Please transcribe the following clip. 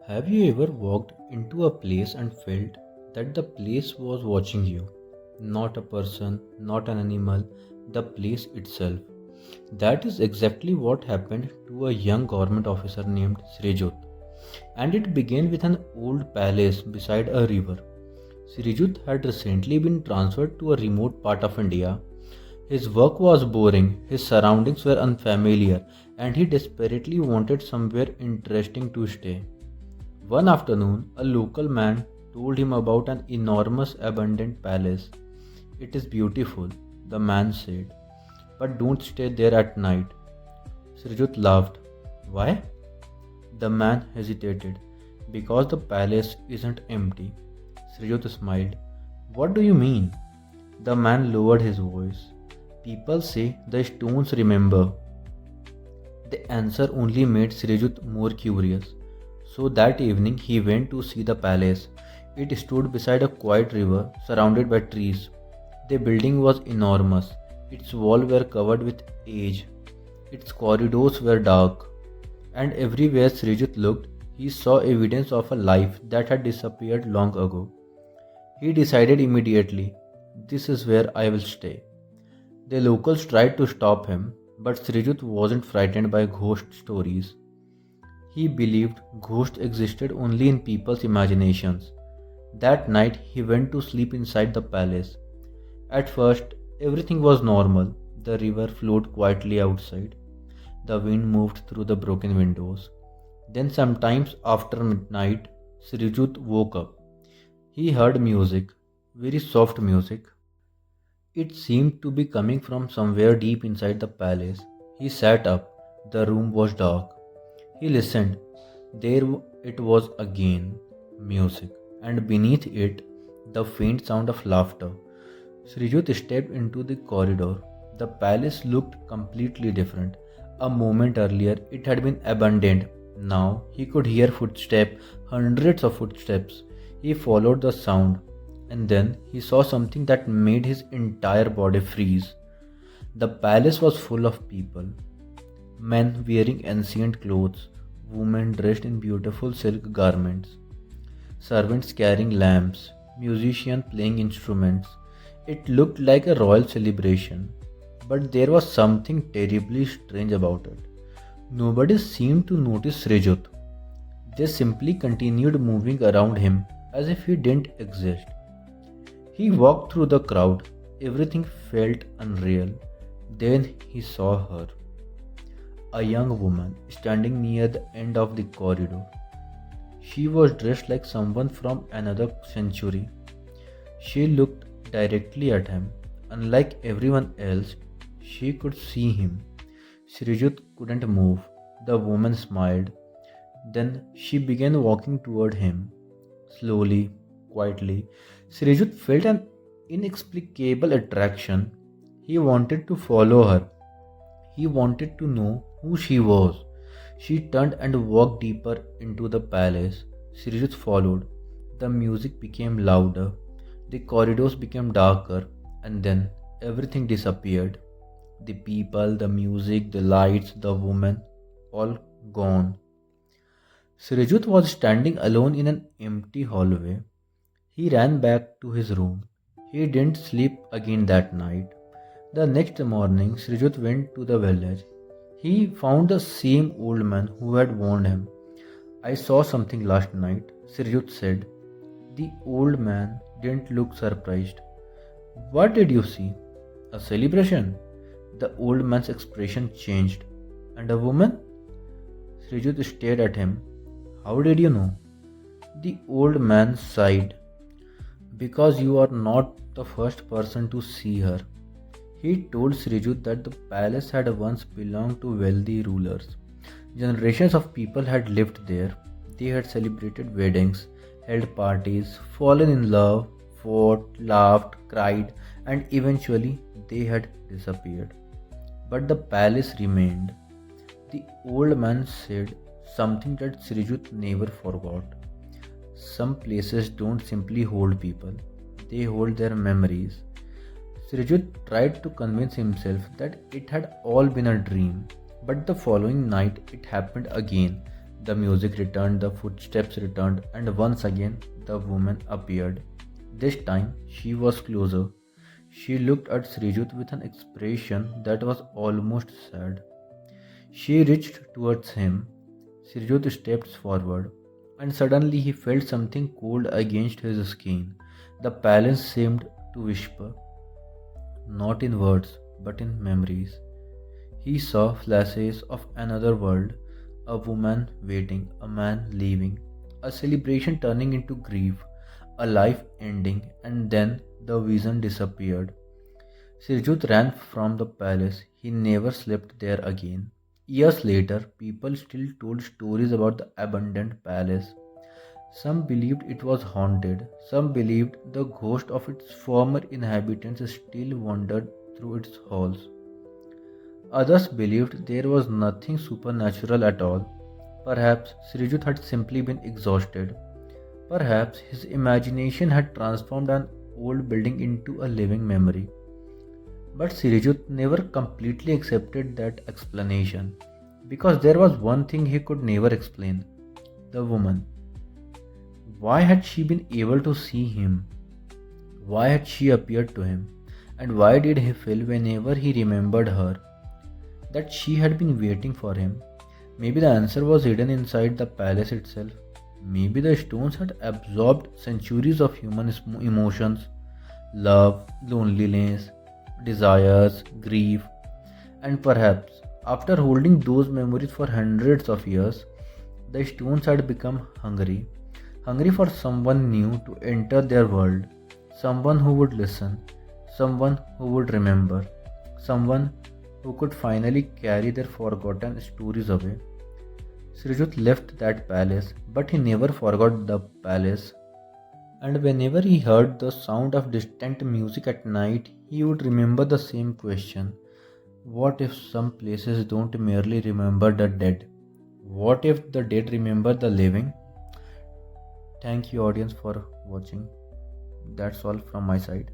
Have you ever walked into a place and felt that the place was watching you? Not a person, not an animal, the place itself. That is exactly what happened to a young government officer named Srejut. And it began with an old palace beside a river. Srejut had recently been transferred to a remote part of India. His work was boring, his surroundings were unfamiliar, and he desperately wanted somewhere interesting to stay. One afternoon, a local man told him about an enormous abandoned palace. It is beautiful, the man said, but don't stay there at night. Srijut laughed. Why? The man hesitated. Because the palace isn't empty. Srijut smiled. What do you mean? The man lowered his voice. People say the stones remember. The answer only made Srijut more curious. So that evening he went to see the palace. It stood beside a quiet river surrounded by trees. The building was enormous. Its walls were covered with age. Its corridors were dark. And everywhere Srijit looked, he saw evidence of a life that had disappeared long ago. He decided immediately, this is where I will stay. The locals tried to stop him, but Srijut wasn't frightened by ghost stories. He believed ghosts existed only in people's imaginations. That night he went to sleep inside the palace. At first, everything was normal. The river flowed quietly outside. The wind moved through the broken windows. Then, sometimes after midnight, Srijut woke up. He heard music, very soft music. It seemed to be coming from somewhere deep inside the palace. He sat up. The room was dark. He listened. There it was again, music, and beneath it, the faint sound of laughter. Srijut stepped into the corridor. The palace looked completely different. A moment earlier, it had been abandoned. Now he could hear footsteps, hundreds of footsteps. He followed the sound, and then he saw something that made his entire body freeze. The palace was full of people. Men wearing ancient clothes, women dressed in beautiful silk garments, servants carrying lamps, musicians playing instruments. It looked like a royal celebration, but there was something terribly strange about it. Nobody seemed to notice Srejut. They simply continued moving around him as if he didn't exist. He walked through the crowd. Everything felt unreal. Then he saw her. A young woman standing near the end of the corridor. She was dressed like someone from another century. She looked directly at him. Unlike everyone else, she could see him. Srijut couldn't move. The woman smiled. Then she began walking toward him. Slowly, quietly, Srijut felt an inexplicable attraction. He wanted to follow her. He wanted to know who she was. She turned and walked deeper into the palace. Sirius followed. The music became louder. The corridors became darker, and then everything disappeared. The people, the music, the lights, the woman, all gone. Srijut was standing alone in an empty hallway. He ran back to his room. He didn't sleep again that night. The next morning, Srijut went to the village. He found the same old man who had warned him. I saw something last night, Srijut said. The old man didn't look surprised. What did you see? A celebration? The old man's expression changed. And a woman? Srijut stared at him. How did you know? The old man sighed. Because you are not the first person to see her. He told Srijut that the palace had once belonged to wealthy rulers. Generations of people had lived there. They had celebrated weddings, held parties, fallen in love, fought, laughed, cried, and eventually they had disappeared. But the palace remained. The old man said something that Srijut never forgot. Some places don't simply hold people, they hold their memories. Srijut tried to convince himself that it had all been a dream, but the following night it happened again. The music returned, the footsteps returned, and once again the woman appeared. This time she was closer. She looked at Srijut with an expression that was almost sad. She reached towards him. Srijut stepped forward, and suddenly he felt something cold against his skin. The palace seemed to whisper, not in words, but in memories. He saw flashes of another world, a woman waiting, a man leaving, a celebration turning into grief, a life ending, and then the vision disappeared. Sirjut ran from the palace. He never slept there again. Years later, people still told stories about the abandoned palace. Some believed it was haunted, some believed the ghost of its former inhabitants still wandered through its halls. Others believed there was nothing supernatural at all. Perhaps Srijut had simply been exhausted. Perhaps his imagination had transformed an old building into a living memory. But Srijut never completely accepted that explanation because there was one thing he could never explain: the woman. Why had she been able to see him? Why had she appeared to him? And why did he feel whenever he remembered her that she had been waiting for him? Maybe the answer was hidden inside the palace itself. Maybe the stones had absorbed centuries of human emotions: love, loneliness, desires, grief, and perhaps after holding those memories for hundreds of years, the stones had become hungry. Hungry for someone new to enter their world, someone who would listen, someone who would remember, someone who could finally carry their forgotten stories away. Srijut left that palace, but he never forgot the palace. And whenever he heard the sound of distant music at night, he would remember the same question: what if some places don't merely remember the dead? What if the dead remember the living? Thank you, audience, for watching. That's all from my side.